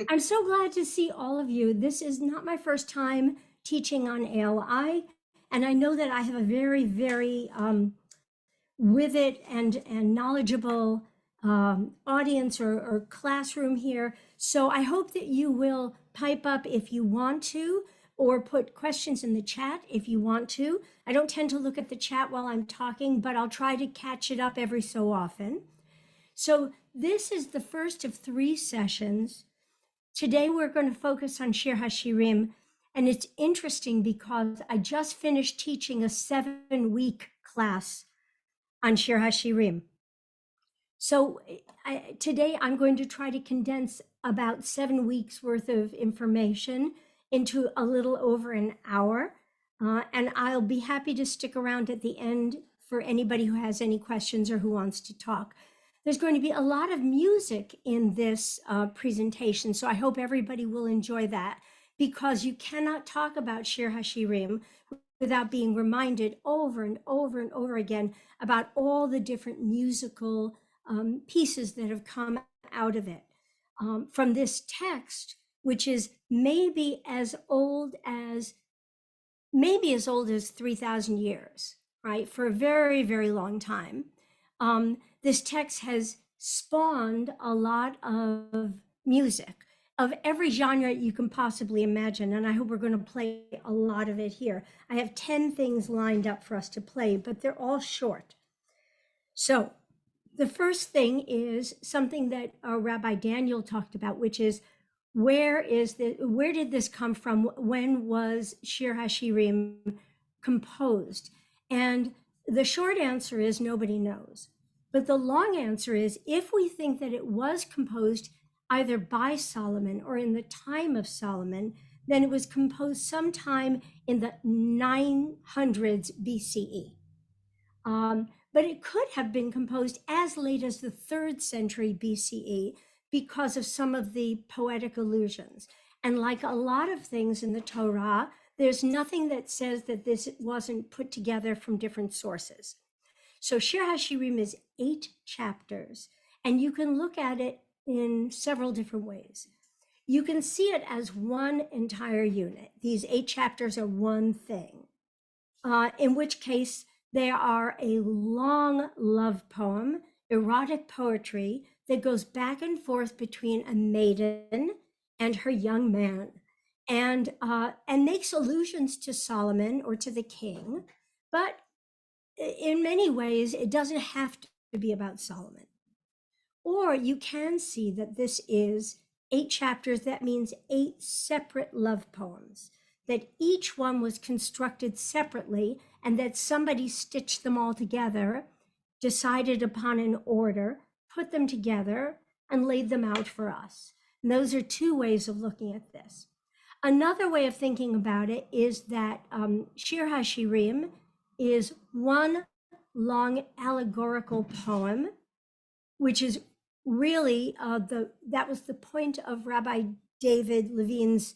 I'm so glad to see all of you. This is not my first time teaching on ALI, and I know that I have a very, very vivid and knowledgeable audience or classroom here. So I hope that you will pipe up if you want to, or put questions in the chat if you want to. I don't tend to look at the chat while I'm talking, but I'll try to catch it up every so often. So this is the first of 3 sessions. Today we're going to focus on Shir HaShirim, and it's interesting because I just finished teaching a 7-week class on Shir HaShirim. So today I'm going to try to condense about 7 weeks worth of information into a little over an hour, and I'll be happy to stick around at the end for anybody who has any questions or who wants to talk. There's going to be a lot of music in this presentation, so I hope everybody will enjoy that, because you cannot talk about Shir HaShirim without being reminded over and over and over again about all the different musical pieces that have come out of it. From this text, which is maybe as old as 3,000 years, right? For a very, very long time. This text has spawned a lot of music of every genre you can possibly imagine, and I hope we're going to play a lot of it here. I have 10 things lined up for us to play, but they're all short. So the first thing is something that Rabbi Daniel talked about, which is where did this come from? When was Shir HaShirim composed? And the short answer is nobody knows. But the long answer is, if we think that it was composed either by Solomon or in the time of Solomon, then it was composed sometime in the 900s BCE. But it could have been composed as late as the 3rd century BCE because of some of the poetic allusions. And like a lot of things in the Torah, there's nothing that says that this wasn't put together from different sources. So Shir HaShirim is 8 chapters, and you can look at it in several different ways. You can see it as one entire unit. These 8 chapters are one thing, in which case they are a long love poem, erotic poetry that goes back and forth between a maiden and her young man, and makes allusions to Solomon or to the king, but in many ways it doesn't have to be about Solomon. Or you can see that this is 8 chapters. That means 8 separate love poems, that each one was constructed separately, and that somebody stitched them all together, decided upon an order, put them together, and laid them out for us. And those are 2 ways of looking at this. Another way of thinking about it is that Shir HaShirim is one long allegorical poem, which is really that was the point of Rabbi David Levine's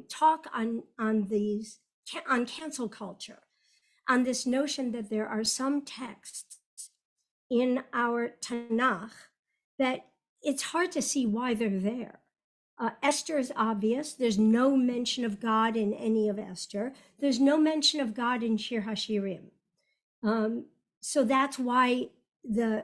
talk on cancel culture, on this notion that there are some texts in our Tanakh that it's hard to see why they're there. Esther is obvious. There's no mention of God in any of Esther. There's no mention of God in Shir HaShirim. So that's why the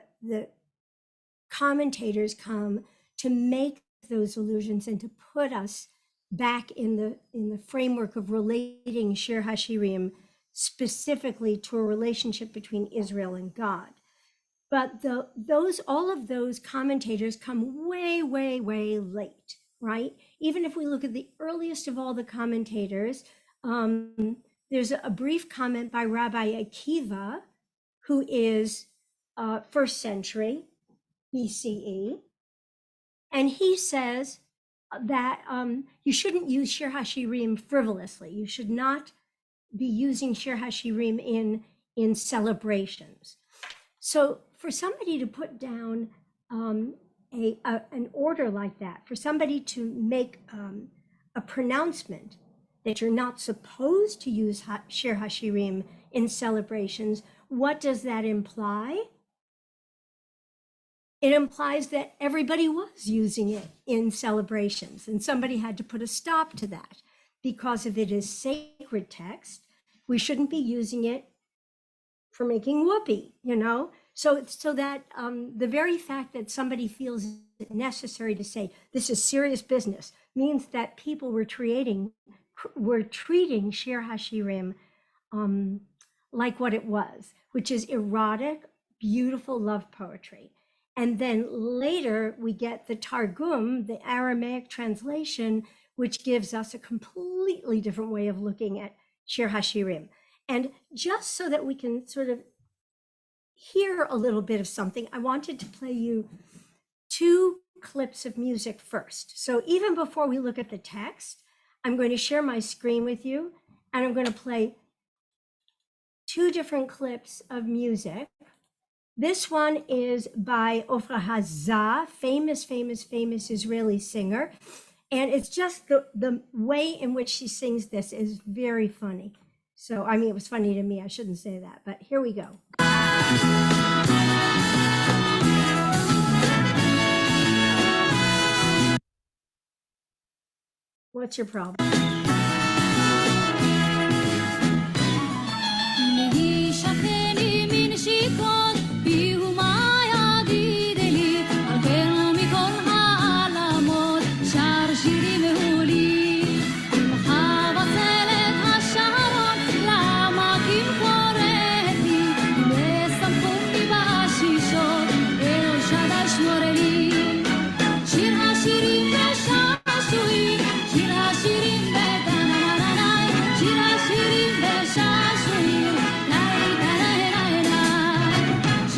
commentators come to make those allusions and to put us back in the framework of relating Shir HaShirim specifically to a relationship between Israel and God. But all of those commentators come way, way, way late, right? Even if we look at the earliest of all the commentators, there's a brief comment by Rabbi Akiva, who is 1st century BCE. And he says that you shouldn't use Shir HaShirim frivolously. You should not be using Shir HaShirim in celebrations. So for somebody to put down an order like that, for somebody to make a pronouncement that you're not supposed to use Shir HaShirim in celebrations, what does that imply? it implies that everybody was using it in celebrations, and somebody had to put a stop to that. Because if it is sacred text, we shouldn't be using it for making whoopee, you know? So that the very fact that somebody feels it necessary to say this is serious business means that people were treating Shir HaShirim like what it was, which is erotic, beautiful love poetry. And then later we get the Targum, the Aramaic translation, which gives us a completely different way of looking at Shir HaShirim. And just so that we can sort of hear a little bit of something, I wanted to play you 2 clips of music first. So even before we look at the text, I'm going to share my screen with you, and I'm going to play 2 different clips of music. This one is by Ofra Hazzan, famous Israeli singer. And it's just the way in which she sings this is very funny. So, I mean, it was funny to me. I shouldn't say that, but here we go. What's your problem?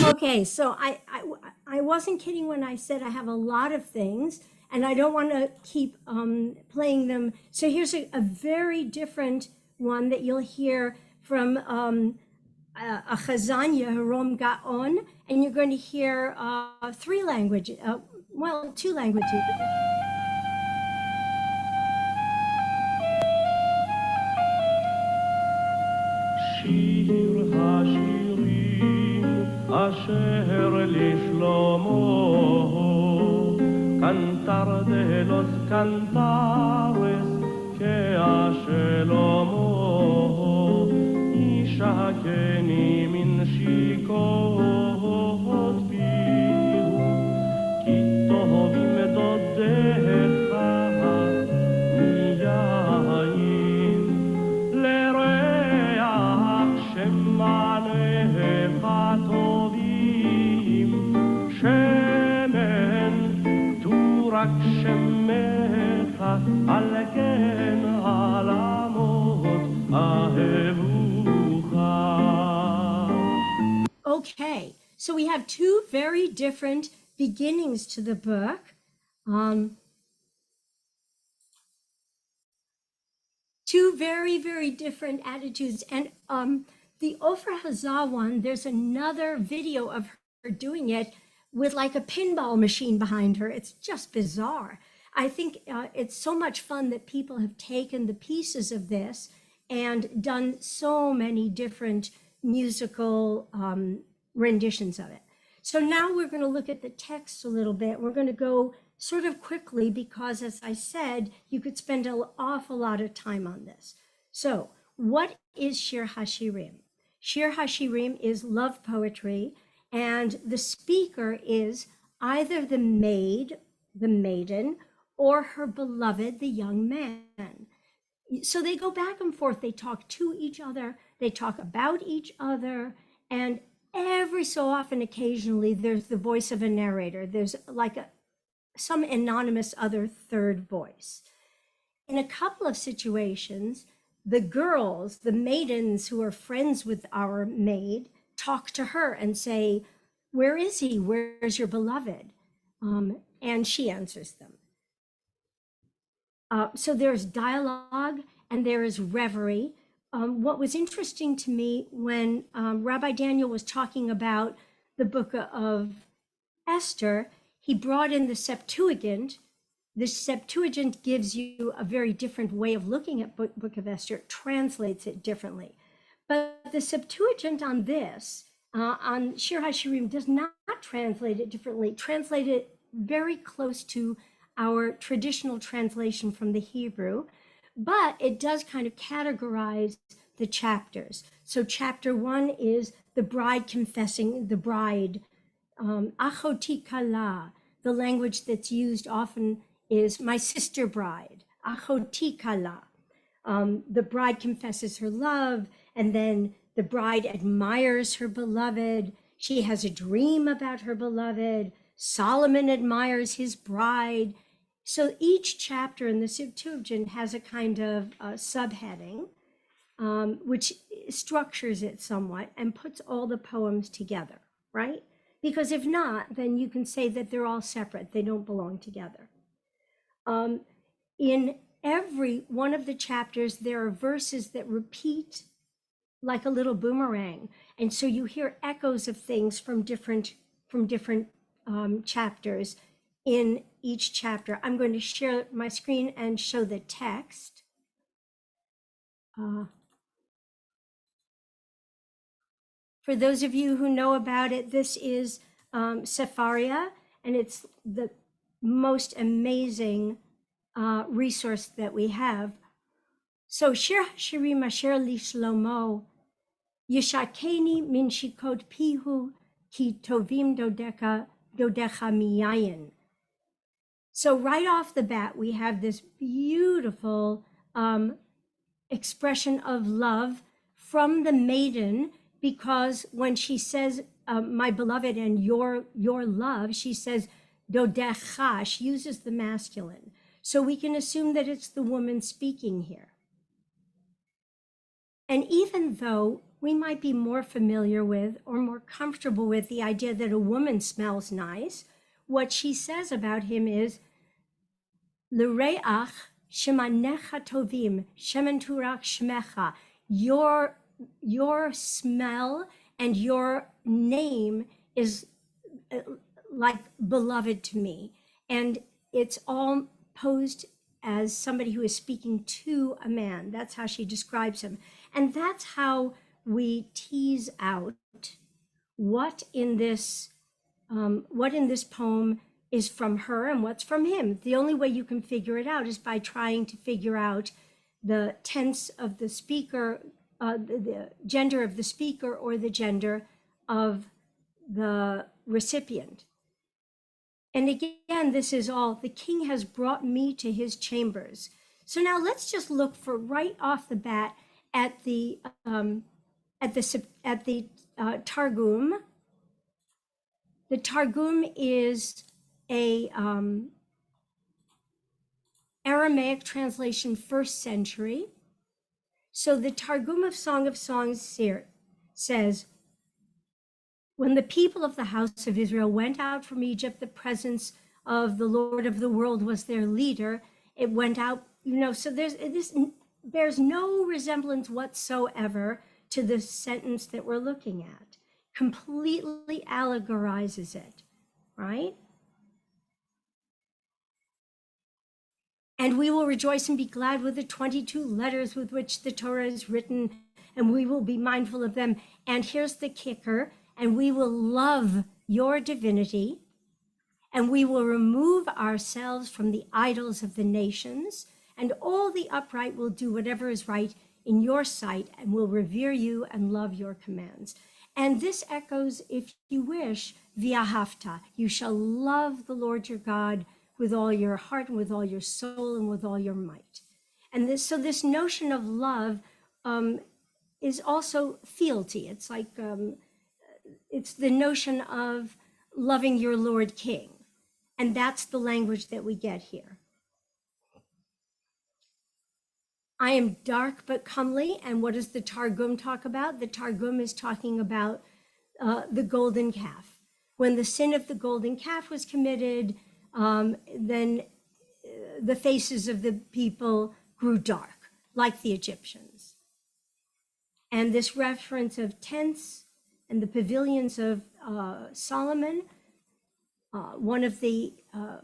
Okay, so I wasn't kidding when I said I have a lot of things, and I don't want to keep playing them. So here's a very different one that you'll hear from a Hazzan Yehoram Gaon, and you're going to hear 3 languages, well, 2 languages. Shir HaShirim Asher Lishlomo Cantar de los cantares que a Shelomo Ishakeni min shikot pihu Ki tovim dodecha miyayin Lereach shemanecha tovim Shemen turak shemecha algen alamot ahevucha. Okay, so we have 2 very different beginnings to the book. 2 very different attitudes. And the Ofra Hazzan one, there's another video of her doing it with like a pinball machine behind her. It's just bizarre. I think it's so much fun that people have taken the pieces of this and done so many different musical renditions of it. So now we're going to look at the text a little bit. We're going to go sort of quickly because, as I said, you could spend an awful lot of time on this. So what is Shir HaShirim? Shir HaShirim is love poetry, and the speaker is either the maid, the maiden, or her beloved, the young man. So they go back and forth. They talk to each other. They talk about each other. And every so often, occasionally, there's the voice of a narrator. There's like some anonymous other third voice. In a couple of situations, the girls, the maidens who are friends with our maid, talk to her and say, "Where is he? Where's your beloved?" And she answers them. So there's dialogue and there is reverie. What was interesting to me when Rabbi Daniel was talking about the book of Esther, he brought in the Septuagint. The Septuagint gives you a very different way of looking at book of Esther. It translates it differently. But the Septuagint on this on Shir HaShirim does not translate it differently, translate it very close to our traditional translation from the Hebrew, but it does kind of categorize the chapters. So chapter 1 is the bride confessing the bride. Achoti kala, the language that's used often is my sister bride. Achoti kala. The bride confesses her love, and then the bride admires her beloved. She has a dream about her beloved. Solomon admires his bride. So each chapter in the Septuagint has a kind of subheading, which structures it somewhat and puts all the poems together, right? Because if not, then you can say that they're all separate. They don't belong together. In every one of the chapters, there are verses that repeat like a little boomerang. And so you hear echoes of things from different chapters in each chapter. I'm going to share my screen and show the text. For those of you who know about it, this is Sepharia, and it's the most amazing resource that we have. So Shir HaShirim Asher Li Shlomo, Yishakeni min shikot pihu ki tovim dodecha miyayin. So right off the bat, we have this beautiful expression of love from the maiden, because when she says, my beloved and your love, she says, dodecha, she uses the masculine. So we can assume that it's the woman speaking here. And even though we might be more familiar with or more comfortable with the idea that a woman smells nice, what she says about him is, L'reach shemanecha tovim, shemen turach shmecha, your smell and your name is like beloved to me. And it's all posed as somebody who is speaking to a man. That's how she describes him. And that's how we tease out what in this poem is from her and what's from him. The only way you can figure it out is by trying to figure out the tense of the speaker, the gender of the speaker, or the gender of the recipient. And again, this is all, the king has brought me to his chambers. So now let's just look for right off the bat at the Targum. The Targum is a Aramaic translation, 1st century. So the Targum of Song of Songs here says, when the people of the house of Israel went out from Egypt, the presence of the Lord of the world was their leader. It went out, so this bears no resemblance whatsoever to the sentence that we're looking at. Completely allegorizes it, right? And we will rejoice and be glad with the 22 letters with which the Torah is written, and we will be mindful of them. And here's the kicker, and we will love your divinity, and we will remove ourselves from the idols of the nations, and all the upright will do whatever is right in your sight, and will revere you and love your commands. And this echoes, if you wish, v'ahavta, you shall love the Lord your God with all your heart and with all your soul and with all your might. And this notion of love is also fealty. It's like, it's the notion of loving your Lord King. And that's the language that we get here. I am dark but comely. And what does the Targum talk about? The Targum is talking about the golden calf. When the sin of the golden calf was committed, then the faces of the people grew dark, like the Egyptians. And this reference of tents and the pavilions of Solomon, one of the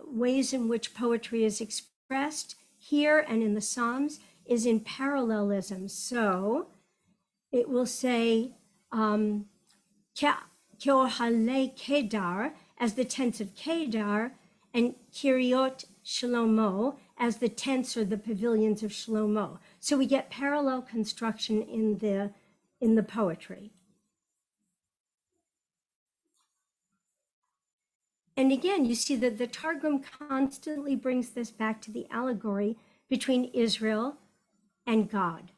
ways in which poetry is expressed here and in the Psalms is in parallelism. So it will say, Keohale Kedar as the tents of Kedar, and Kiriot Shlomo as the tents or the pavilions of Shlomo. So we get parallel construction in the poetry. And again, you see that the Targum constantly brings this back to the allegory between Israel and God.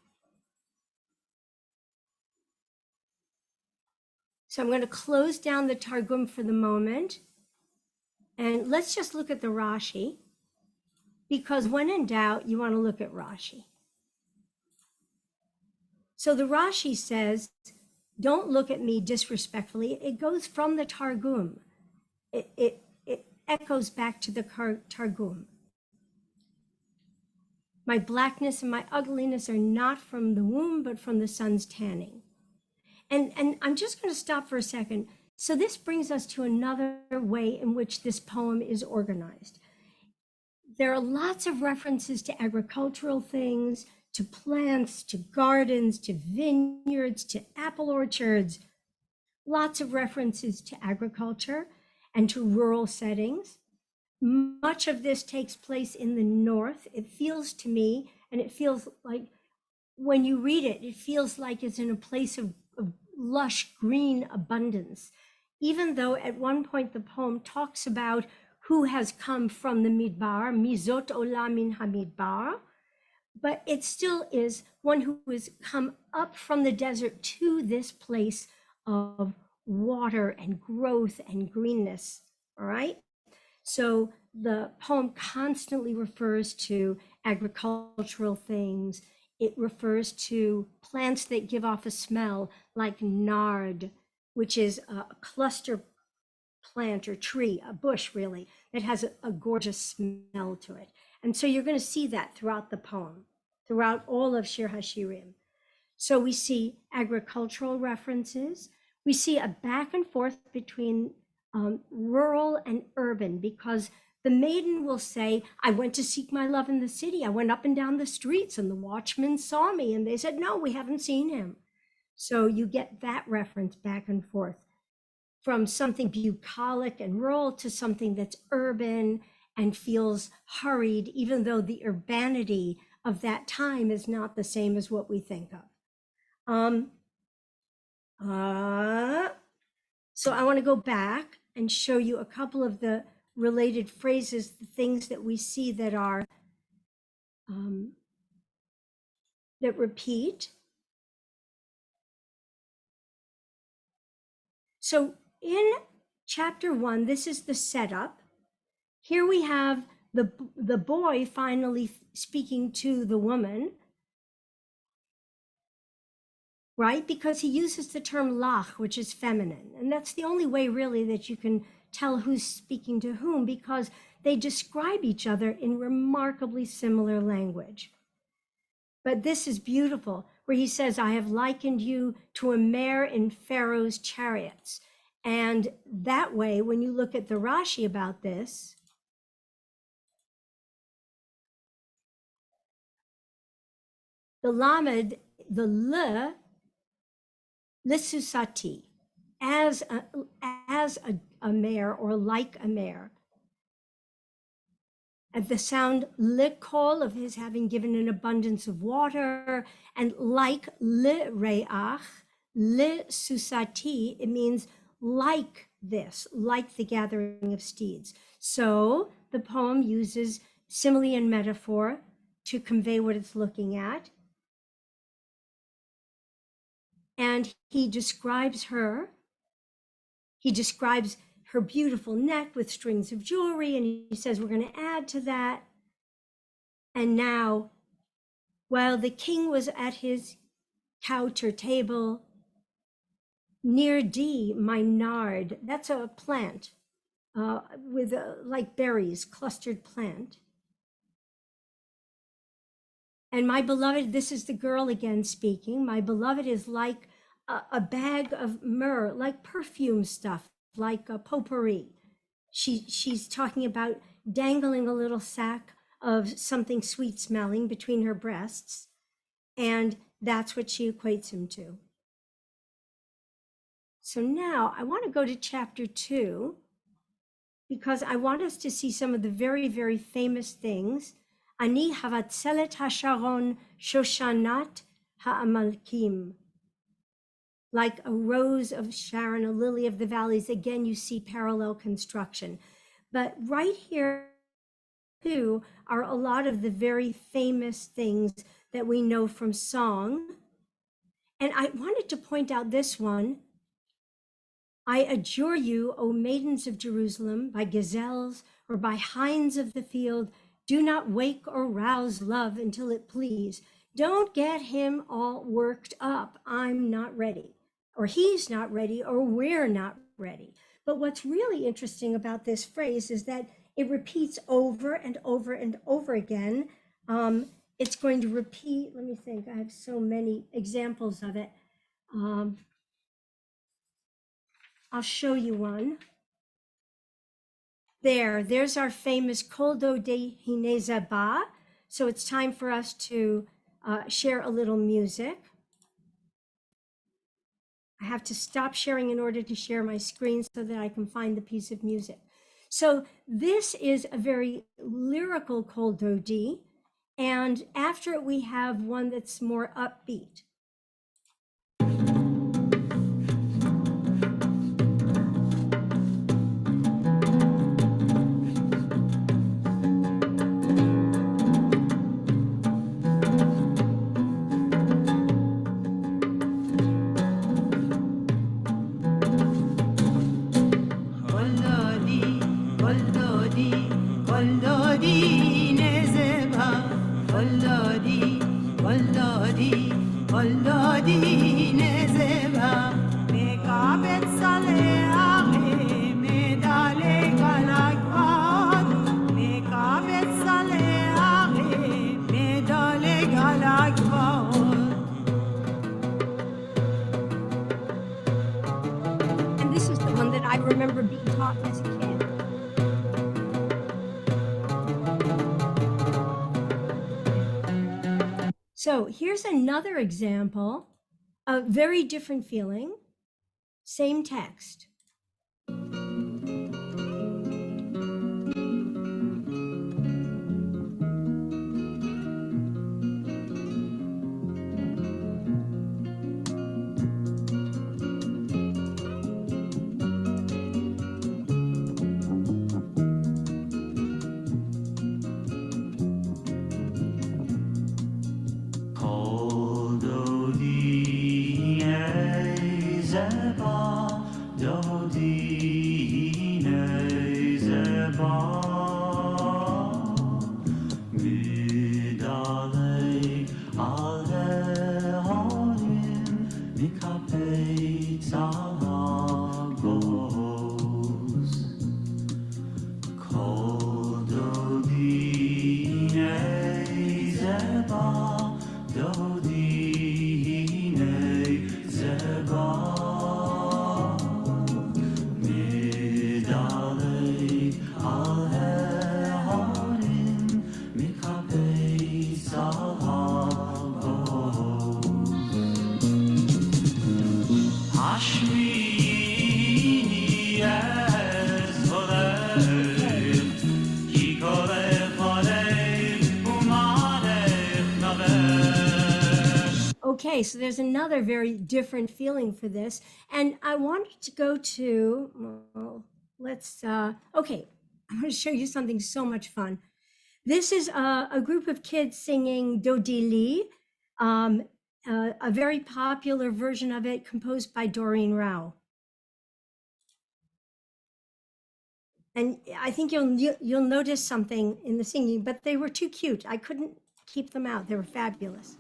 So I'm going to close down the Targum for the moment. And let's just look at the Rashi, because when in doubt, you want to look at Rashi. So the Rashi says, don't look at me disrespectfully. It goes from the Targum. It echoes back to the Targum. My blackness and my ugliness are not from the womb, but from the sun's tanning. And I'm just going to stop for a second. So this brings us to another way in which this poem is organized. There are lots of references to agricultural things, to plants, to gardens, to vineyards, to apple orchards, lots of references to agriculture and to rural settings. Much of this takes place in the north. It feels to me, and it feels like when you read it, it feels like it's in a place of lush green abundance, even though at one point the poem talks about who has come from the Midbar, Mizot Olam min Hamidbar, but it still is one who has come up from the desert to this place of water and growth and greenness, all right? So the poem constantly refers to agricultural things. It refers to plants that give off a smell like nard, which is a cluster plant or tree, a bush really, that has a gorgeous smell to it. And so you're going to see that throughout the poem, throughout all of Shir HaShirim. So we see agricultural references. We see a back and forth between rural and urban, because the maiden will say, I went to seek my love in the city. I went up and down the streets and the watchmen saw me and they said, no, we haven't seen him. So you get that reference back and forth from something bucolic and rural to something that's urban and feels hurried, even though the urbanity of that time is not the same as what we think of. So I want to go back and show you a couple of the related phrases, the things that we see that are that repeat. So in chapter 1, this is the setup. Here we have the boy finally speaking to the woman, right? Because he uses the term lach, which is feminine. And that's the only way really that you can tell who's speaking to whom, because they describe each other in remarkably similar language. But this is beautiful, where he says, I have likened you to a mare in Pharaoh's chariots. And that way, when you look at the Rashi about this, the lamed, the lissusati, as a mare or like a mare. At the sound likol of his having given an abundance of water, and like lireach, lissusati, it means like this, like the gathering of steeds. So the poem uses simile and metaphor to convey what it's looking at. And he describes her. He describes her beautiful neck with strings of jewelry, and he says, we're going to add to that. And now, while the king was at his couch or table, near D, my nard, that's a plant with like berries, clustered plant. And my beloved, this is the girl again speaking, my beloved is like a bag of myrrh, like perfume stuff, like a potpourri. She's talking about dangling a little sack of something sweet smelling between her breasts. And that's what she equates him to. So now I want to go to chapter 2 because I want us to see some of the very, very famous things. Ani havatzelet hasharon shoshanat ha'amalkim. Like a rose of Sharon, a lily of the valleys. Again, you see parallel construction. But right here, too, are a lot of the very famous things that we know from song. And I wanted to point out this one. I adjure you, O maidens of Jerusalem, by gazelles or by hinds of the field, do not wake or rouse love until it please. Don't get him all worked up. I'm not ready, or he's not ready, or we're not ready. But what's really interesting about this phrase is that it repeats over and over and over again. It's going to repeat, let me think, I have so many examples of it. I'll show you one. There's our famous Kol Dodi Hineza Ba. So it's time for us to share a little music. I have to stop sharing in order to share my screen so that I can find the piece of music. So this is a very lyrical Kol Dodi. And after it, we have one that's more upbeat. And this is the one that I remember being taught as a kid. So here's another example, a very different feeling, same text. Okay, so there's another very different feeling for this. And I wanted to go to, well, okay, I'm going to show you something so much fun. This is a group of kids singing Dodili, a very popular version of it composed by Doreen Rao. And I think you'll notice something in the singing, but they were too cute. I couldn't keep them out. They were fabulous.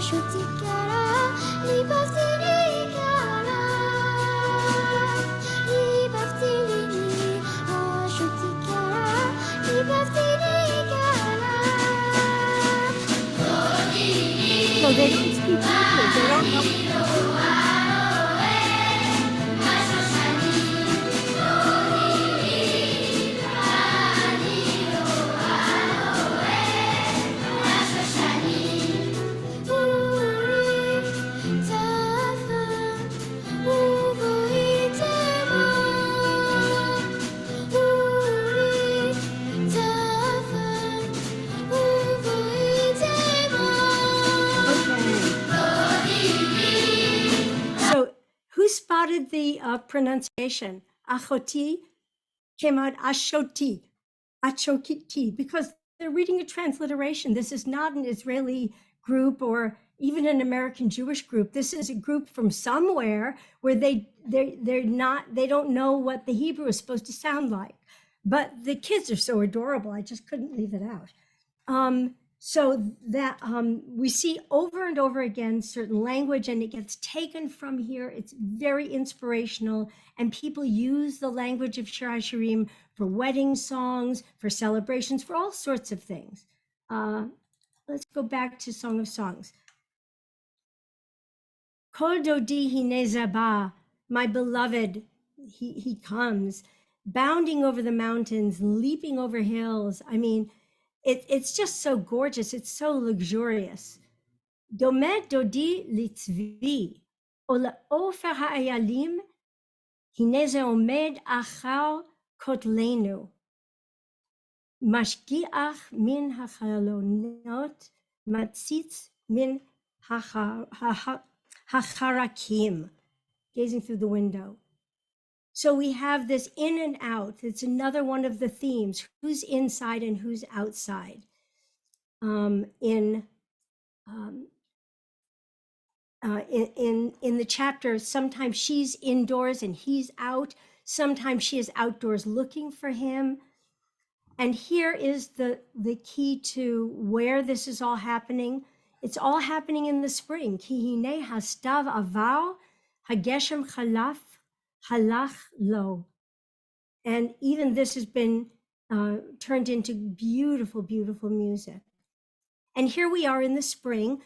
So they don't speak Hebrew. They don't know. So who spotted the pronunciation? Achoti came out Ashoti, Achokiti, because they're reading a transliteration. This is not an Israeli group or even an American Jewish group. This is a group from somewhere where they don't know what the Hebrew is supposed to sound like. But the kids are so adorable. I just couldn't leave it out. So that we see over and over again certain language, and it gets taken from here. It's very inspirational, and people use the language of Shir HaShirim for wedding songs, for celebrations, for all sorts of things. Let's go back to Song of Songs. Kol dodi hine zaba, my beloved, he comes, bounding over the mountains, leaping over hills. I mean, it's just so gorgeous. It's so luxurious. Domed dodi litzvi, ola ofer ha'ayalim, hine ze omed achar kotlenu, mashgiach min hachalonot, matzitz min hacharakim, gazing through the window. So we have this in and out. It's another one of the themes. Who's inside and who's outside? In the chapter, sometimes she's indoors and he's out. Sometimes she is outdoors looking for him. And here is the key to where this is all happening. It's all happening in the spring. Ki hine hastav avar, hageshem chalaf, halach lo. And even this has been turned into beautiful, beautiful music. And here we are in the spring,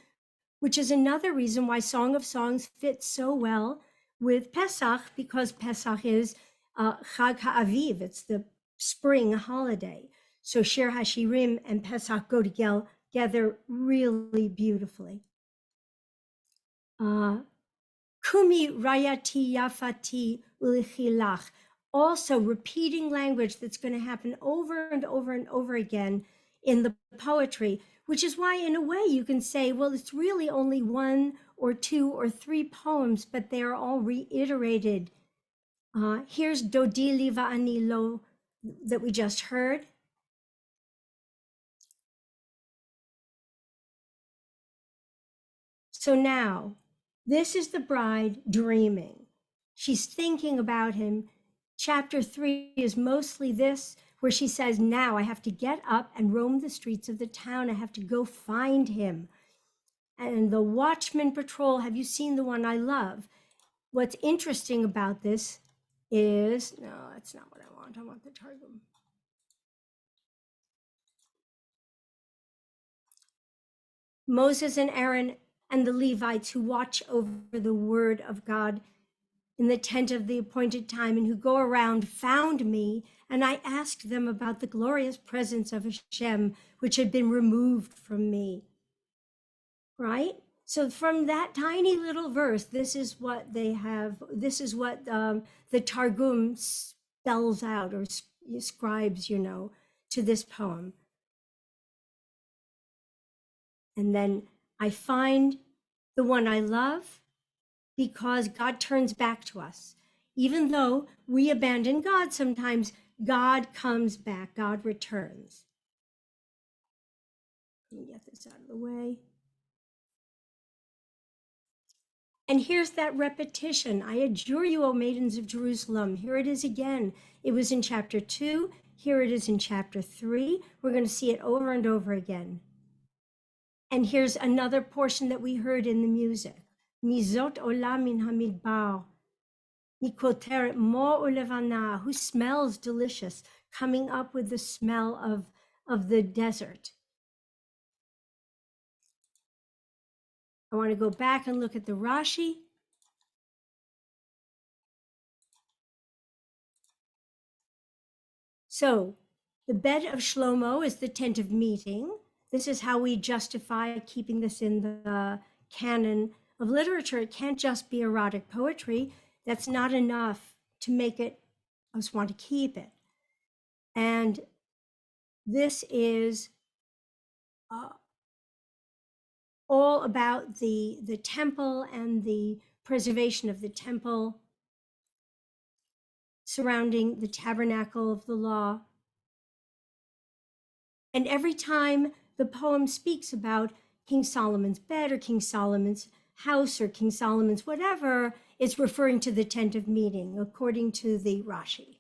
which is another reason why Song of Songs fits so well with Pesach, because Pesach is Chag HaAviv. It's the spring holiday. So Shir HaShirim and Pesach go together really beautifully. Kumi rayati yafati ulichilach. Also repeating language that's going to happen over and over and over again in the poetry, which is why in a way you can say, well, it's really only one or two or three poems, but they are all reiterated. Here's Dodi Va'ani Lo that we just heard. So now, this is the bride dreaming. She's thinking about him. Chapter 3 is mostly this, where she says, now I have to get up and roam the streets of the town. I have to go find him. And the watchman patrol, have you seen the one I love? What's interesting about this is, no, that's not what I want. I want the Targum. Moses and Aaron and the Levites who watch over the word of God in the tent of the appointed time and who go around found me, and I asked them about the glorious presence of Hashem, which had been removed from me. Right? So from that tiny little verse, this is what they have, this is what the Targum spells out or ascribes, to this poem. And then I find the one I love, because God turns back to us. Even though we abandon God sometimes, God comes back, God returns. Let me get this out of the way. And here's that repetition. I adjure you, O maidens of Jerusalem. Here it is again. It was in chapter 2. Here it is in chapter 3. We're going to see it over and over again. And here's another portion that we heard in the music. Mizot olam min hamidbar, mikoteret mo ulevana, who smells delicious, coming up with the smell of the desert. I want to go back and look at the Rashi. So the bed of Shlomo is the tent of meeting. This is how we justify keeping this in the canon of literature. It can't just be erotic poetry. That's not enough to make it, I just want to keep it. And this is all about the temple and the preservation of the temple surrounding the tabernacle of the law. And every time the poem speaks about King Solomon's bed or King Solomon's house or King Solomon's whatever, it's referring to the tent of meeting, according to the Rashi.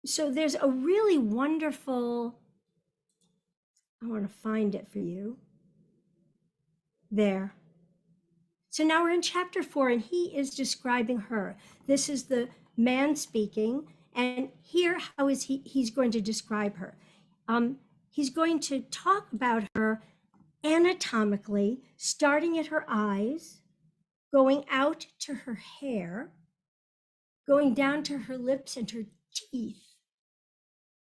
So there's a really wonderful, I want to find it for you. There. So now we're in chapter 4, and he is describing her. This is the man speaking, and here how is he's going to describe her. He's going to talk about her anatomically, starting at her eyes, going out to her hair, going down to her lips and her teeth,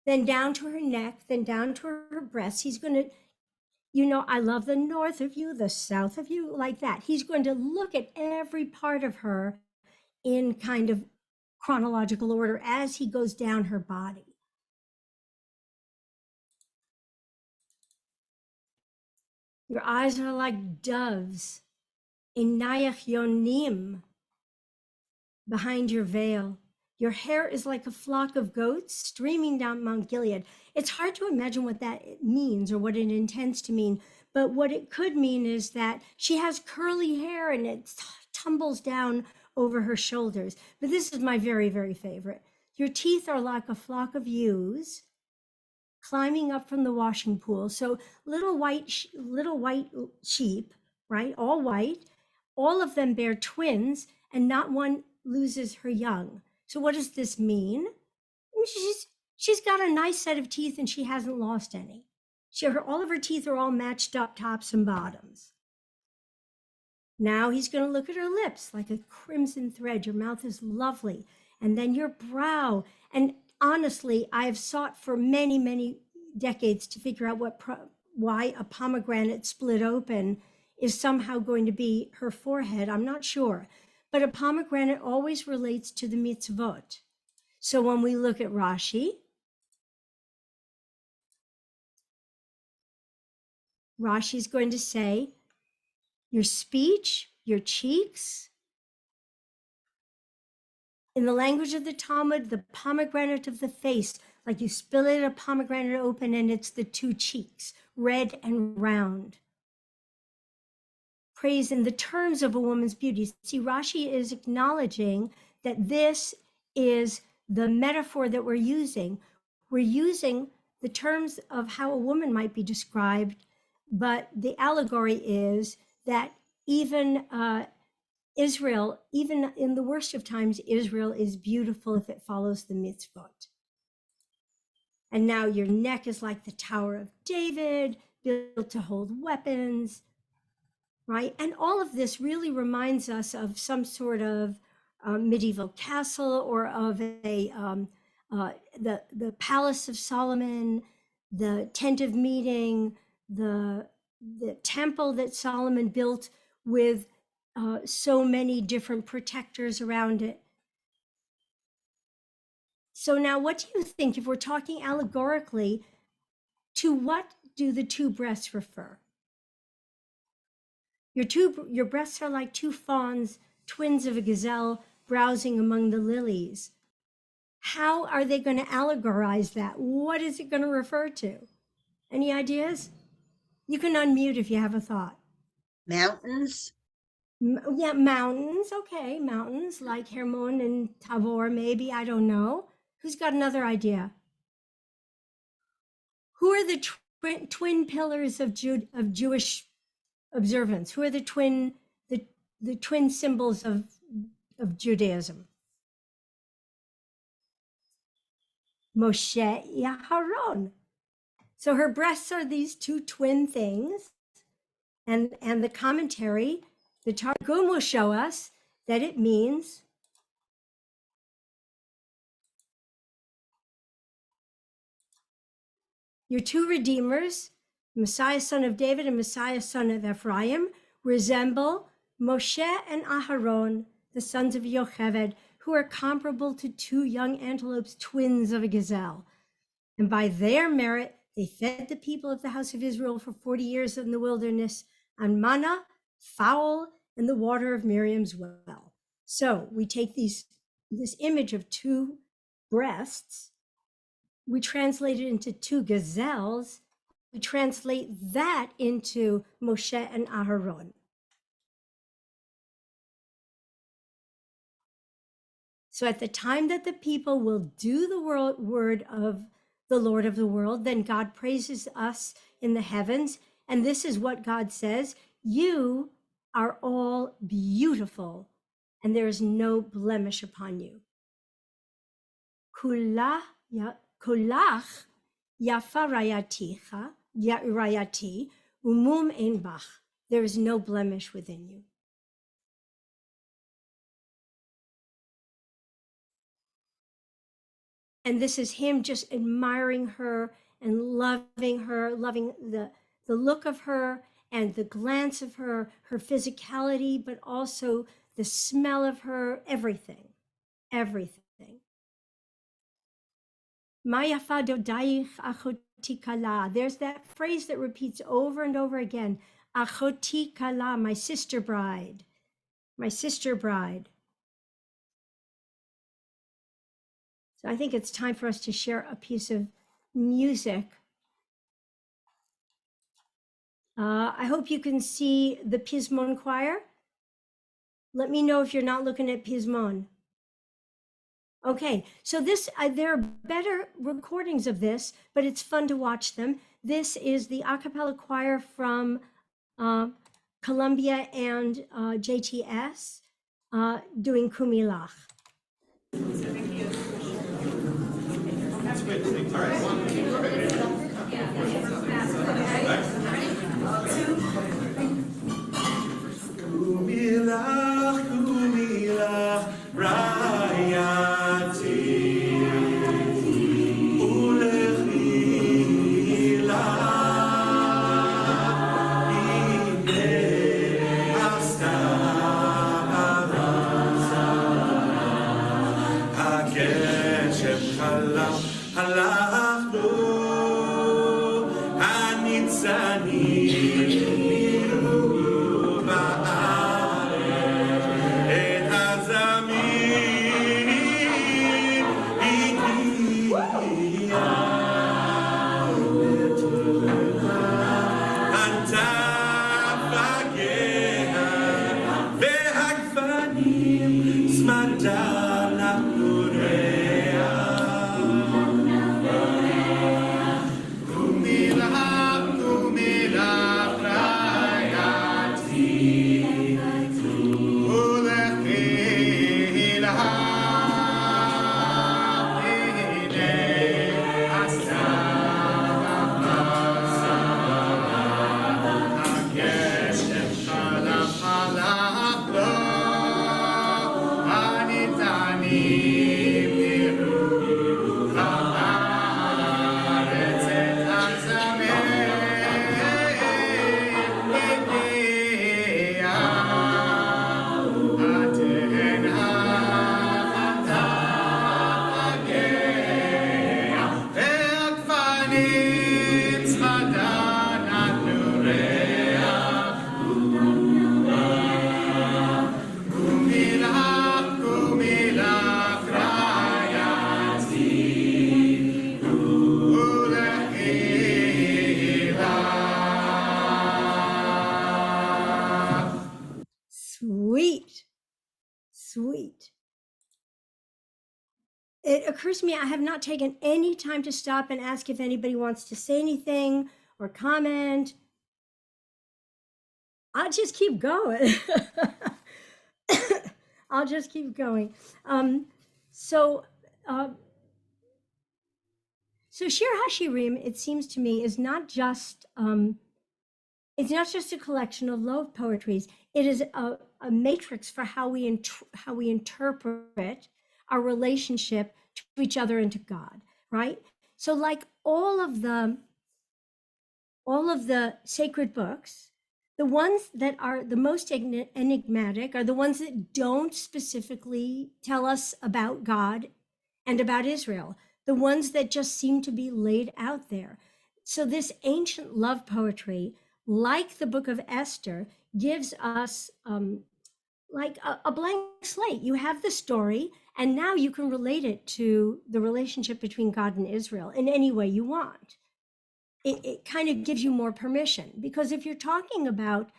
then down to her neck, then down to her breasts. He's going to, I love the north of you, the south of you, like that. He's going to look at every part of her in kind of chronological order as he goes down her body. Your eyes are like doves, inayach yonim, behind your veil. Your hair is like a flock of goats streaming down Mount Gilead. It's hard to imagine what that means or what it intends to mean, but what it could mean is that she has curly hair and it tumbles down over her shoulders. But this is my very, very favorite. Your teeth are like a flock of ewes climbing up from the washing pool. So little white sheep, right? All white. All of them bear twins, and not one loses her young. So what does this mean? She's got a nice set of teeth and she hasn't lost any. All of her teeth are all matched up, tops and bottoms. Now he's going to look at her lips like a crimson thread. Your mouth is lovely. And then your brow. And honestly, I have sought for many, many decades to figure out why a pomegranate split open is somehow going to be her forehead. I'm not sure. But a pomegranate always relates to the mitzvot. So when we look at Rashi, Rashi's going to say, your speech, your cheeks. In the language of the Talmud, the pomegranate of the face, like you split a pomegranate open and it's the two cheeks, red and round. Praise in the terms of a woman's beauty. See, Rashi is acknowledging that this is the metaphor that we're using. We're using the terms of how a woman might be described, but the allegory is that even Israel, even in the worst of times, Israel is beautiful if it follows the mitzvot. And now your neck is like the Tower of David, built to hold weapons, right? And all of this really reminds us of some sort of medieval castle or of the Palace of Solomon, the tent of meeting, the temple that Solomon built with so many different protectors around it. So now what do you think, if we're talking allegorically, to what do the two breasts refer? Your breasts are like two fawns, twins of a gazelle, browsing among the lilies. How are they going to allegorize that? What is it going to refer to? Any ideas? You can unmute if you have a thought. Mountains. Yeah, mountains. Okay, mountains like Hermon and Tavor, maybe. I don't know. Who's got another idea? Who are the twin pillars of Jewish observance? Who are the twin symbols of Judaism? Moshe Yaharon. So her breasts are these two twin things, and the commentary, the Targum will show us that it means your two redeemers, Messiah son of David and Messiah son of Ephraim, resemble Moshe and Aharon, the sons of Yocheved, who are comparable to two young antelopes, twins of a gazelle. And by their merit, they fed the people of the house of Israel for 40 years in the wilderness on manna, fowl, and the water of Miriam's well. So we take this image of two breasts, we translate it into two gazelles, we translate that into Moshe and Aharon. So at the time that the people will do the word of the Lord of the world, then God praises us in the heavens. And this is what God says: you are all beautiful, and there is no blemish upon you. Kulach yafa rayati, umum ein bach. There is no blemish within you. And this is him just admiring her and loving her, loving the look of her and the glance of her, her physicality, but also the smell of her, everything. Maya fadodayich achoti kala. There's that phrase that repeats over and over again. Achoti kala, my sister bride, my sister bride. So I think it's time for us to share a piece of music. I hope you can see the Pismon choir. Let me know if you're not looking at Pismon. Okay, so this, there are better recordings of this, but it's fun to watch them. This is the a cappella choir from Columbia and JTS doing Kumilach. Kumilach, kumilach, rayati, ulechila, ine astara, hageshem halach, halachnu, hanitzani. Sweet. it occurs to me I have not taken any time to stop and ask if anybody wants to say anything or comment. I'll just keep going. I'll just keep going. So, uh, so Shir HaShirim, it seems to me, is not just it's not just a collection of love poetries. It is a matrix for how we interpret our relationship to each other and to God. Right. So, like all of the sacred books, the ones that are the most enigmatic are the ones that don't specifically tell us about God and about Israel, the ones that just seem to be laid out there. So, this ancient love poetry, like the book of Esther, gives us like a blank slate. You have the story, and now you can relate it to the relationship between God and Israel in any way you want. It kind of gives you more permission, because if you're talking about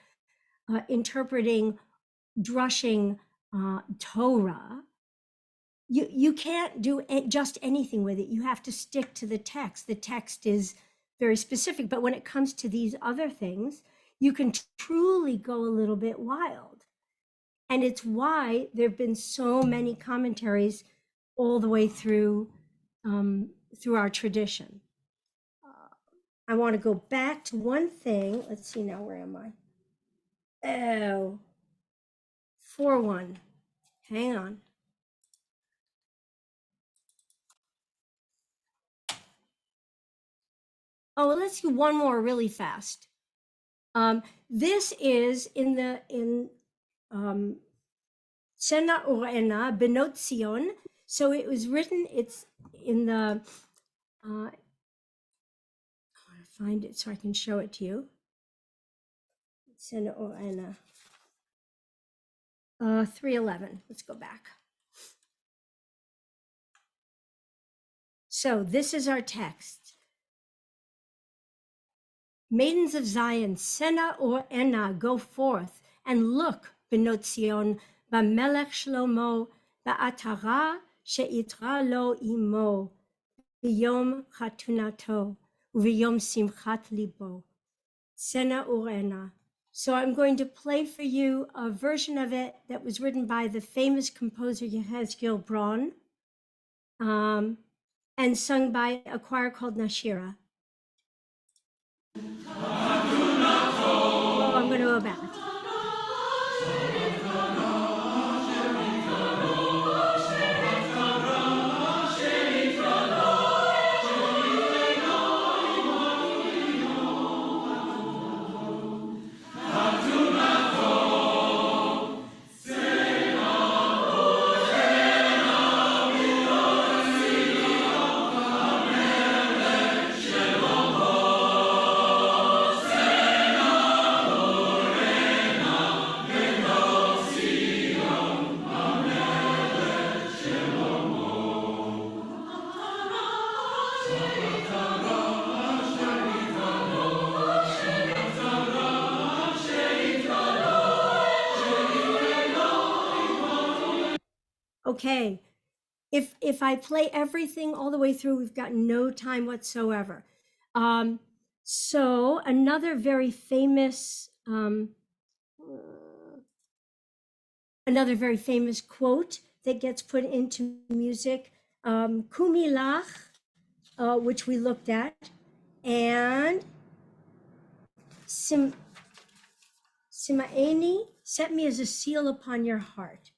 interpreting, drushing Torah, you can't do just anything with it. You have to stick to the text. The text is very specific, but when it comes to these other things, you can truly go a little bit wild. And it's why there have been so many commentaries all the way through through our tradition. I want to go back to one thing. Let's see now, where am I? Oh, 4-1. Hang on. Oh, well, let's do one more really fast. This is in Sena Urena Benot Zion. So it was written, it's in the, I want to find it so I can show it to you. Sena Urena. 311. Let's go back. So this is our text. Maidens of Zion, Sena or Enna, go forth and look, Benot Zion, Bamelech Shlomo, Ba'atara she'itra lo imo, B'yom chatunato, U'v'yom simchat libo, Sena or Enna. So I'm going to play for you a version of it that was written by the famous composer Yehezkel Braun, and sung by a choir called Nashira. Oh, I'm going to go back. Okay, if I play everything all the way through, we've got no time whatsoever. So another very famous quote that gets put into music, Kumilach, which we looked at, and Simaeni, set me as a seal upon your heart.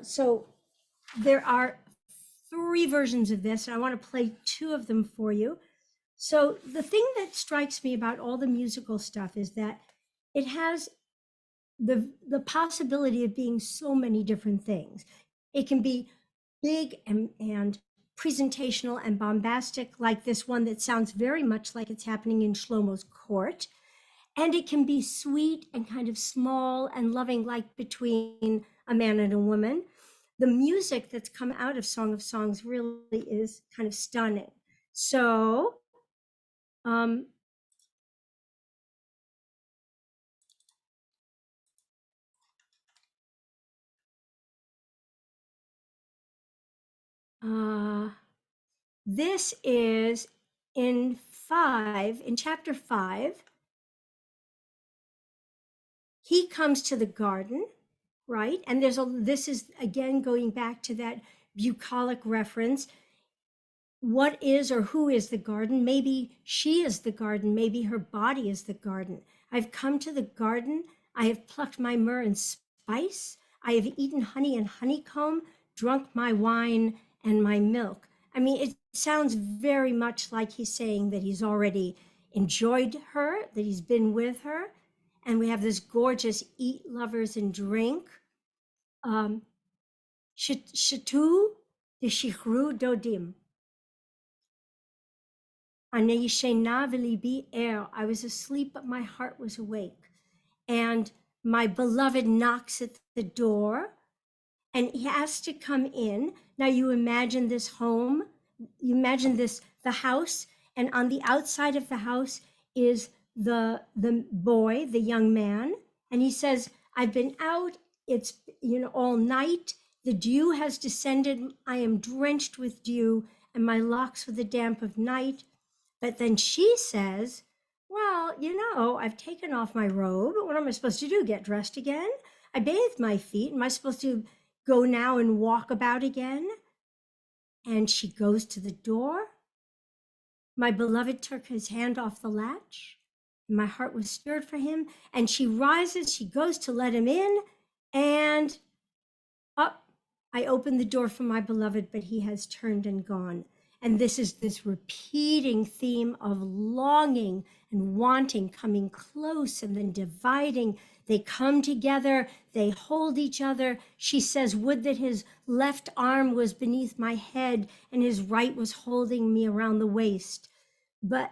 So there are 3 versions of this, and I want to play 2 of them for you. So the thing that strikes me about all the musical stuff is that it has the possibility of being so many different things. It can be big and presentational and bombastic, like this one that sounds very much like it's happening in Shlomo's court. And it can be sweet and kind of small and loving, like between a man and a woman. The music that's come out of Song of Songs really is kind of stunning. So, This is in chapter 5. He comes to the garden, right? And this is again going back to that bucolic reference. What is or who is the garden? Maybe she is the garden. Maybe her body is the garden. I've come to the garden. I have plucked my myrrh and spice. I have eaten honey and honeycomb, drunk my wine and my milk. I mean, it sounds very much like he's saying that he's already enjoyed her, that he's been with her. And we have this gorgeous eat, lovers, and drink. Shatu de shichru dodim. I was asleep, but my heart was awake. And my beloved knocks at the door and he has to come in. Now you imagine this home, you imagine the house, and on the outside of the house is the boy, the young man. And he says, I've been out, it's all night. The dew has descended. I am drenched with dew and my locks with the damp of night. But then she says, well, I've taken off my robe. What am I supposed to do? Get dressed again? I bathed my feet. Am I supposed to go now and walk about again? And she goes to the door. My beloved took his hand off the latch. And my heart was stirred for him. And she rises, she goes to let him in. And up, I open the door for my beloved, but he has turned and gone. And this is this repeating theme of longing and wanting, coming close and then dividing. They come together, they hold each other. She says, would that his left arm was beneath my head and his right was holding me around the waist. But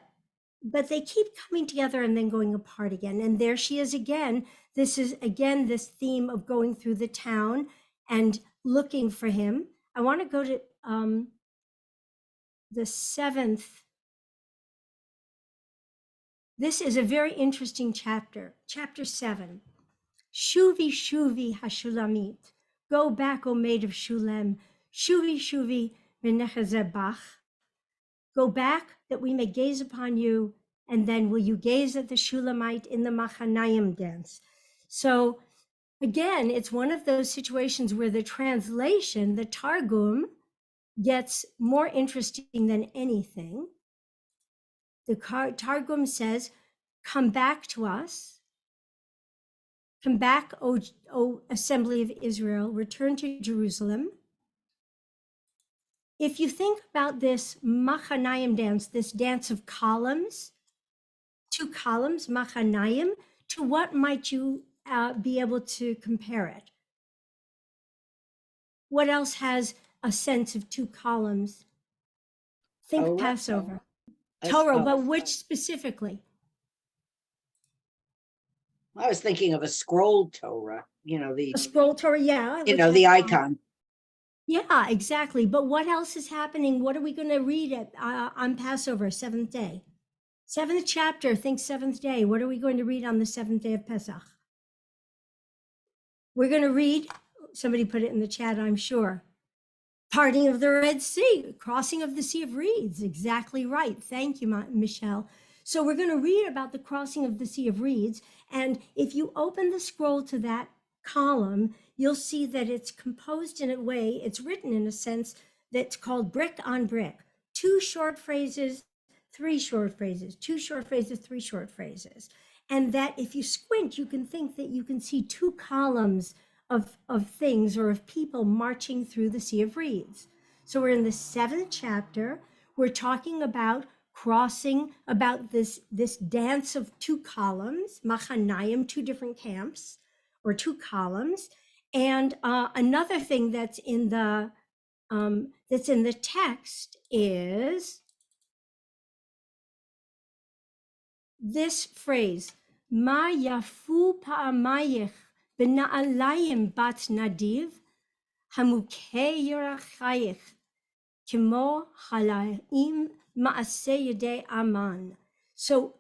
they keep coming together and then going apart again. And there she is again. This is again this theme of going through the town and looking for him. I want to go to the 7th. This is a very interesting chapter, chapter 7. Shuvi, Shuvi, Hashulamit. Go back, O maid of Shulem. Shuvi, Shuvi, Menechazebach. Go back that we may gaze upon you, and then will you gaze at the Shulamite in the Machanayim dance. So again, it's one of those situations where the translation, the Targum, gets more interesting than anything. The Targum says, come back to us. Come back, O assembly of Israel, return to Jerusalem. If you think about this Machanayim dance, this dance of columns, 2 columns, Machanayim, to what might you be able to compare it? What else has a sense of 2 columns? Think Torah. Passover. That's- Torah, oh, but which specifically? I was thinking of a scroll Torah, the A scroll Torah, yeah. the icon. Yeah, exactly. But what else is happening? What are we going to read on Passover, 7th day? 7th chapter, think 7th day. What are we going to read on the 7th day of Pesach? We're going to read, somebody put it in the chat, I'm sure. Parting of the Red Sea, crossing of the Sea of Reeds. Exactly right. Thank you, Michelle. So we're going to read about the crossing of the Sea of Reeds. And if you open the scroll to that column, you'll see that it's composed in a way, it's written in a sense that's called brick on brick. 2 short phrases, 3 short phrases, 2 short phrases, 3 short phrases. And that if you squint, you can think that you can see 2 columns of things or of people marching through the Sea of Reeds. So we're in the 7th chapter. We're talking about crossing, about this dance of 2 columns, Machanayim, 2 different camps or 2 columns. And another thing that's in the text is this phrase, Ma yafu pa'amayich b'na'alayim bat nadiv hamukei yorachayich kimo halayim ma'aseh yedei aman. So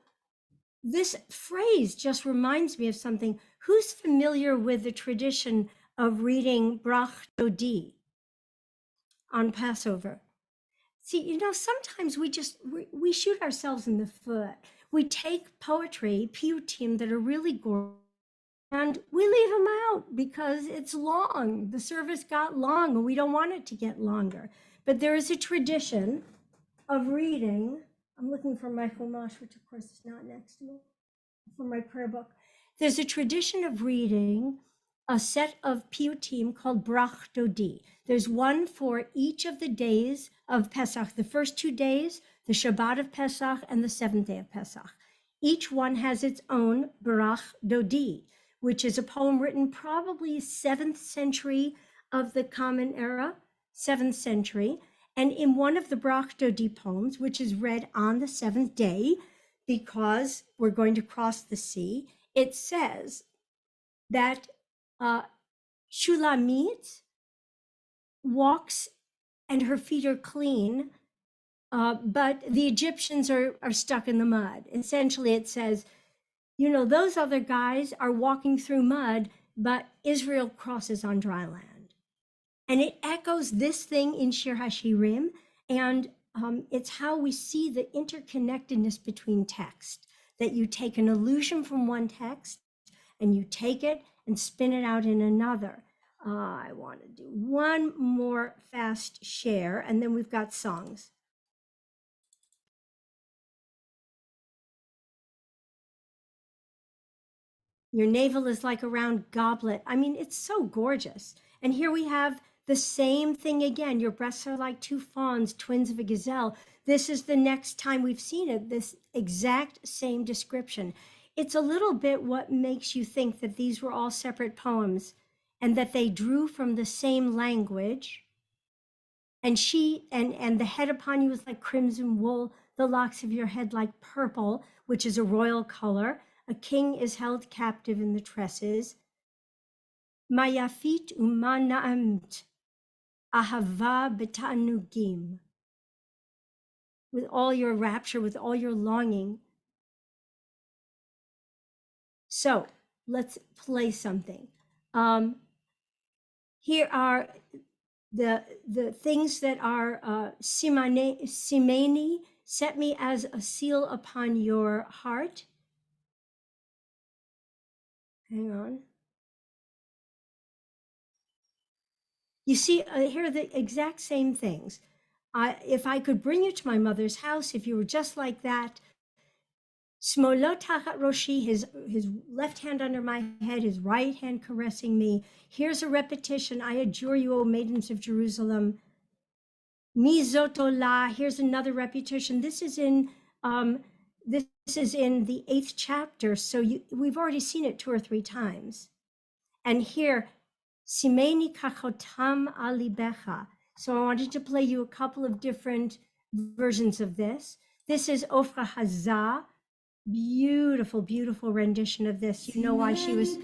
this phrase just reminds me of something. Who's familiar with the tradition of reading Brach Dodi on Passover? See, sometimes we shoot ourselves in the foot. We take poetry, piyutim, that are really gorgeous, and we leave them out because it's long. The service got long, and we don't want it to get longer. But there is a tradition of reading. I'm looking for my chumash, which of course is not next to me, for my prayer book. There's a tradition of reading a set of piyutim called Brach Dodi. There's one for each of the days of Pesach, the first 2 days, the Shabbat of Pesach, and the 7th day of Pesach. Each one has its own Brach Dodi, which is a poem written probably 7th century of the Common Era, 7th century. And in one of the Brach Dodi poems, which is read on the 7th day, because we're going to cross the sea, it says that Shulamit walks and her feet are clean, but the Egyptians are stuck in the mud. Essentially, it says, those other guys are walking through mud, but Israel crosses on dry land. And it echoes this thing in Shir HaShirim, and it's how we see the interconnectedness between text, that you take an allusion from one text and you take it and spin it out in another. I want to do one more fast share, and then we've got songs. Your navel is like a round goblet. I mean, it's so gorgeous. And here we have the same thing again. Your breasts are like two fawns, twins of a gazelle. This is the next time we've seen it, this exact same description. It's a little bit what makes you think that these were all separate poems and that they drew from the same language. And the head upon you is like crimson wool, the locks of your head like purple, which is a royal color. A king is held captive in the tresses. Mayafit umanaamt, ahava betanugim. With all your rapture, with all your longing. So let's play something. Here are the things that are simeni, set me as a seal upon your heart. Hang on. You see, here are the exact same things. If I could bring you to my mother's house, if you were just like that, Smolot tachat roshi, his left hand under my head, his right hand caressing me. Here's a repetition. I adjure you, O maidens of Jerusalem. Mi zotolah. Here's another repetition. This is in the 8th chapter, so we've already seen it 2 or 3 times. And here, simeni kachotam alibecha. So I wanted to play you a couple of different versions of this. This is Ofra Hazah. Beautiful, beautiful rendition of this. You know why she was.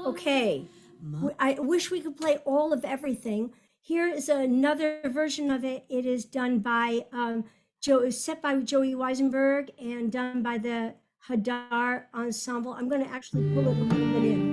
Okay, I wish we could play all of everything. Here is another version of it. It is done by set by Joey Weisenberg and done by the Hadar Ensemble. I'm going to actually pull it a little bit in.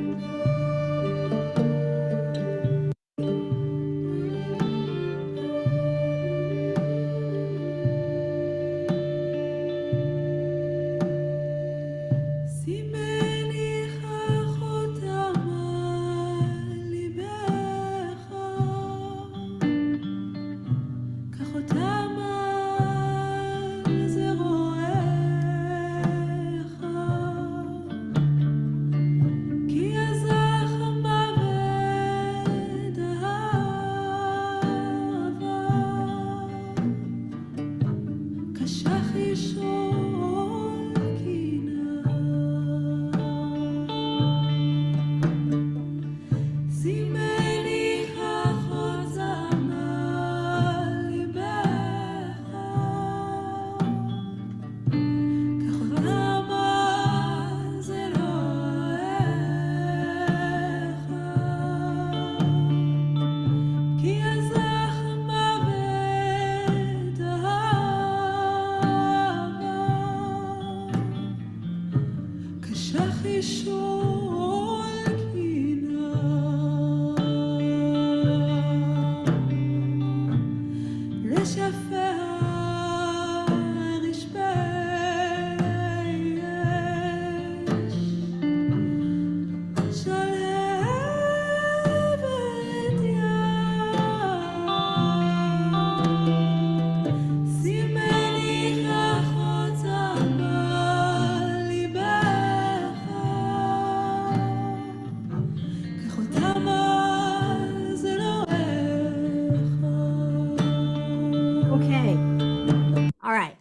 Okay. All right.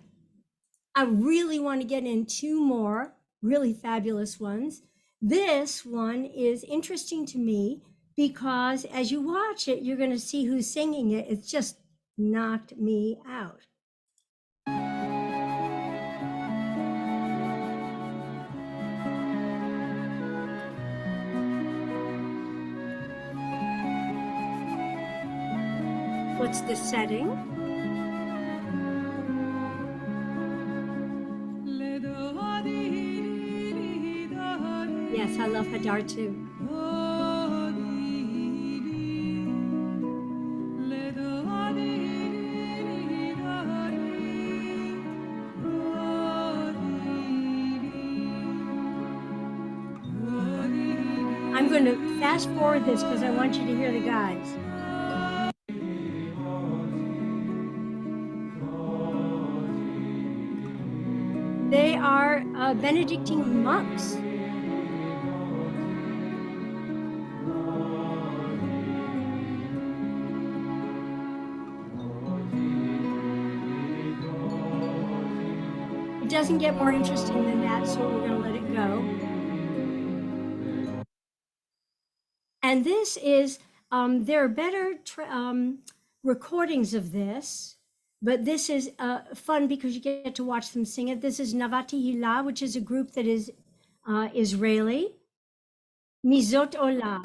I really want to get in two more really fabulous ones. This one is interesting to me because as you watch it, you're going to see who's singing it. It's just knocked me out. What's the setting? Yes, I love Hadar too. I'm going to fast forward this because I want you to hear the guys. They are Benedictine monks. It doesn't get more interesting than that, so we're going to let it go. And this is, there are better recordings of this, but this is fun because you get to watch them sing it. This is Navati Hila, which is a group that is Israeli. Mizot Olah.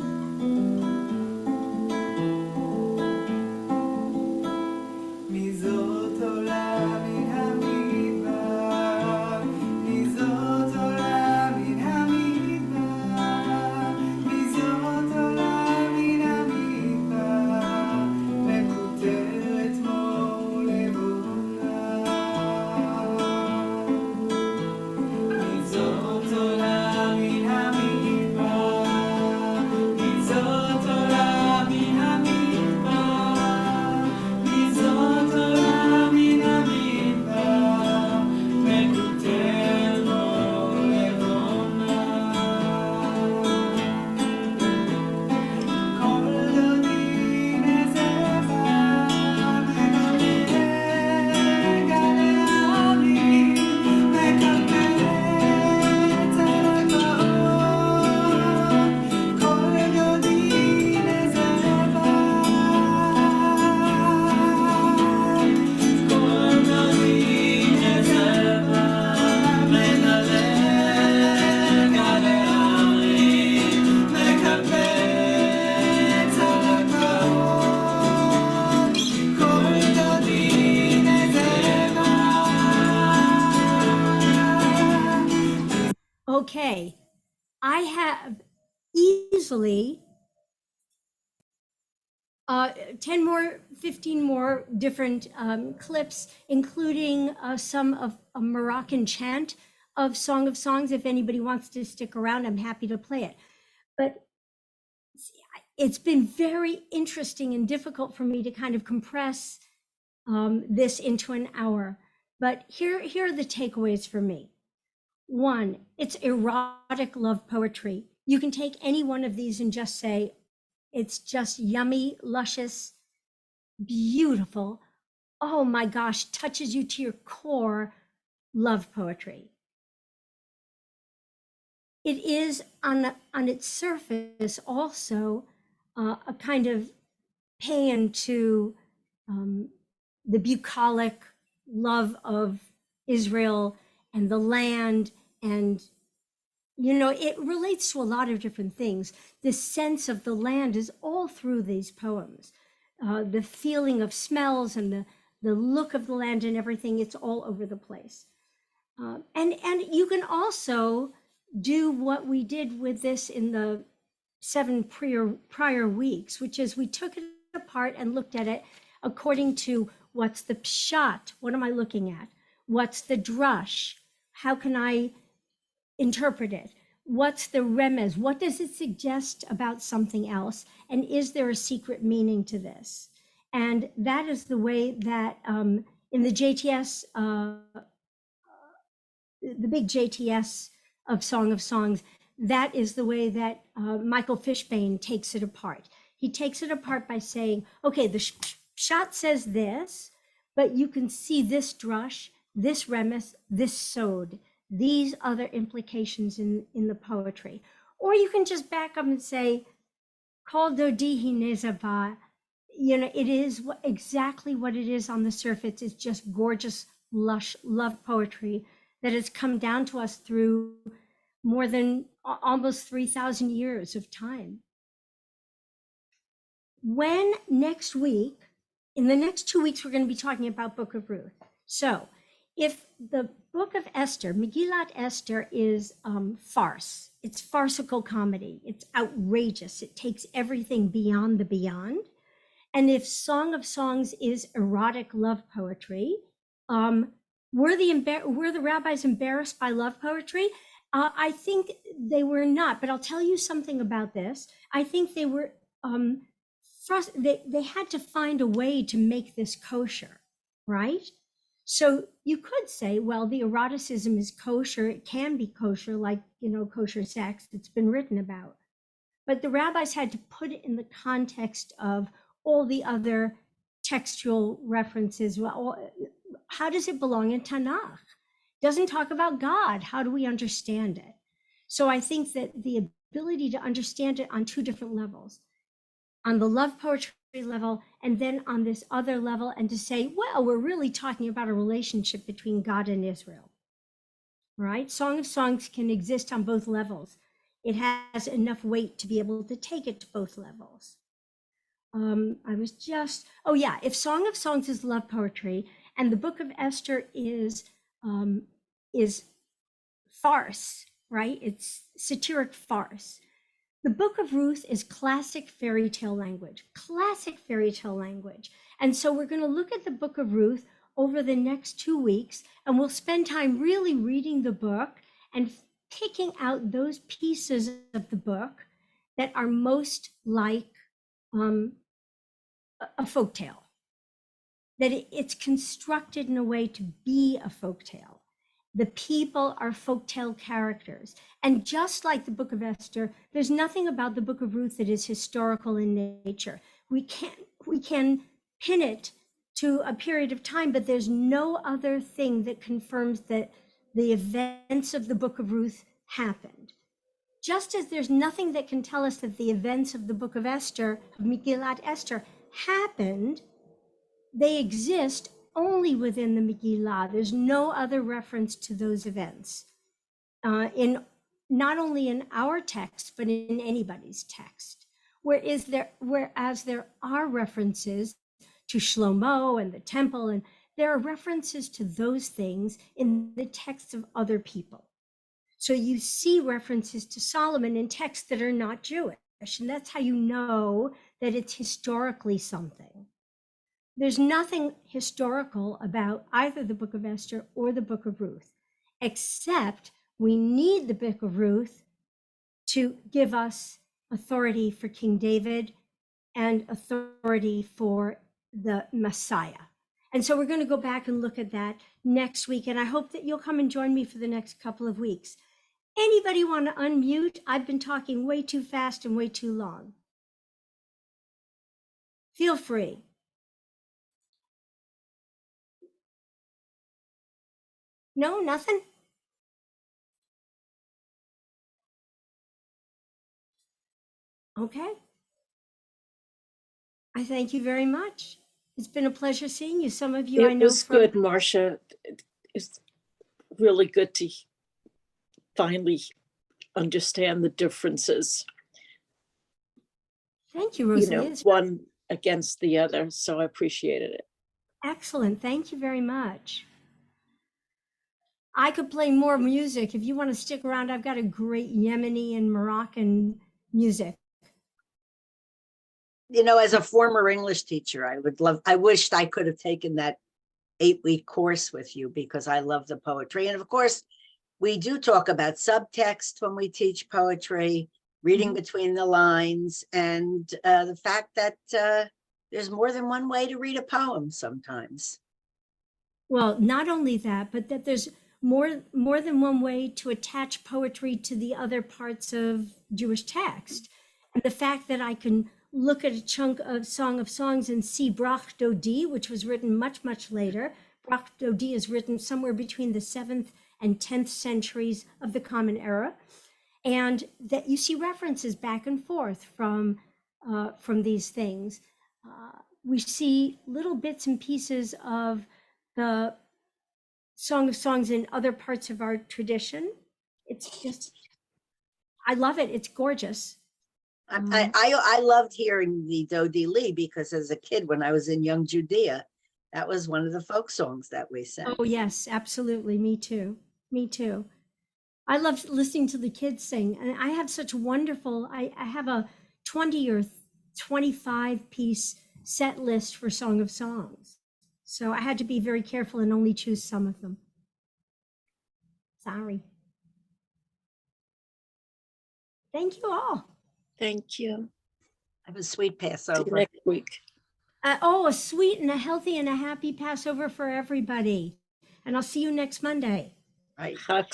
Okay, I have easily 10 more, 15 more different clips, including some of a Moroccan chant of Song of Songs. If anybody wants to stick around, I'm happy to play it. But it's been very interesting and difficult for me to kind of compress this into an hour. But here are the takeaways for me. One, it's erotic love poetry. You can take any one of these and just say, it's just yummy, luscious, beautiful. Oh my gosh, touches you to your core love poetry. It is on its surface also a kind of paean to the bucolic love of Israel and the land. And, you know, it relates to a lot of different things. The sense of the land is all through these poems. The feeling of smells and the look of the land and everything, it's all over the place. And you can also do what we did with this in the 7 prior weeks, which is we took it apart and looked at it according to what's the pshat, what am I looking at? What's the drush? How can I interpret it? What's the remez? What does it suggest about something else? And is there a secret meaning to this? And that is the way that in the JTS, the big JTS of Song of Songs, that is the way that Michael Fishbane takes it apart. He takes it apart by saying, okay, the shot says this, but you can see this drush, this remes, this sod, these other implications in the poetry. Or you can just back up and say, Kol dodihi nezava, it is exactly what it is on the surface. It's just gorgeous, lush love poetry that has come down to us through more than almost 3,000 years of time. When next week, in the next 2 weeks, we're going to be talking about Book of Ruth. So if the Book of Esther, Megillat Esther, is farce, it's farcical comedy, it's outrageous, it takes everything beyond the beyond. And if Song of Songs is erotic love poetry, were the rabbis embarrassed by love poetry? I think they were not, but I'll tell you something about this. I think they were, they had to find a way to make this kosher, right? So you could say, well, the eroticism is kosher. It can be kosher, like, kosher sex that's been written about. But the rabbis had to put it in the context of all the other textual references. Well, how does it belong in Tanakh? It doesn't talk about God. How do we understand it? So I think that the ability to understand it on two different levels, on the love poetry level, and then on this other level, and to say, well, we're really talking about a relationship between God and Israel, right? Song of Songs can exist on both levels. It has enough weight to be able to take it to both levels. If Song of Songs is love poetry and the Book of Esther is farce, right? It's satiric farce. The Book of Ruth is classic fairy tale language. And so we're going to look at the Book of Ruth over the next 2 weeks, and we'll spend time really reading the book and picking out those pieces of the book that are most like a folktale, that it's constructed in a way to be a folktale. The people are folktale characters. And just like the Book of Esther, there's nothing about the Book of Ruth that is historical in nature. We can pin it to a period of time, but there's no other thing that confirms that the events of the Book of Ruth happened. Just as there's nothing that can tell us that the events of the Book of Esther, of Megillat Esther, happened, they exist only within the Megillah. There's no other reference to those events, in not only in our text, but in anybody's text. Whereas there are references to Shlomo and the temple, and there are references to those things in the texts of other people. So you see references to Solomon in texts that are not Jewish, and that's how you know that it's historically something. There's nothing historical about either the Book of Esther or the Book of Ruth, except we need the Book of Ruth to give us authority for King David and authority for the Messiah. And so we're going to go back and look at that next week. And I hope that you'll come and join me for the next couple of weeks. Anybody want to unmute? I've been talking way too fast and way too long. Feel free. No, nothing? Okay. I thank you very much. It's been a pleasure seeing you. Some of you I It know was from... good, Marcia. It's really good to finally understand the differences, Thank you, Rosalie. one against the other. So I appreciated it. Excellent. Thank you very much. I could play more music. If you want to stick around, I've got a great Yemeni and Moroccan music. As a former English teacher, I wished I could have taken that 8-week course with you, because I love the poetry. And of course, we do talk about subtext when we teach poetry, reading between the lines, and the fact that there's more than one way to read a poem sometimes. Well, not only that, but that there's more than one way to attach poetry to the other parts of Jewish text. And the fact that I can look at a chunk of Song of Songs and see Brach Dodi, which was written much, much later. Brach Dodi is written somewhere between the 7th and 10th centuries of the Common Era. And that you see references back and forth from these things. We see little bits and pieces of the Song of Songs in other parts of our tradition. It's just, I love it. It's gorgeous. I loved hearing the Dodi Lee because as a kid, when I was in young Judea, that was one of the folk songs that we sang. Oh, yes, absolutely. Me too. Me too. I love listening to the kids sing. And I have such wonderful, I have a 20 or 25 piece set list for Song of Songs. So I had to be very careful and only choose some of them. Sorry. Thank you all. Thank you. Have a sweet See you Passover. next week. A sweet and a healthy and a happy Passover for everybody. And I'll see you next Monday. Right. Chag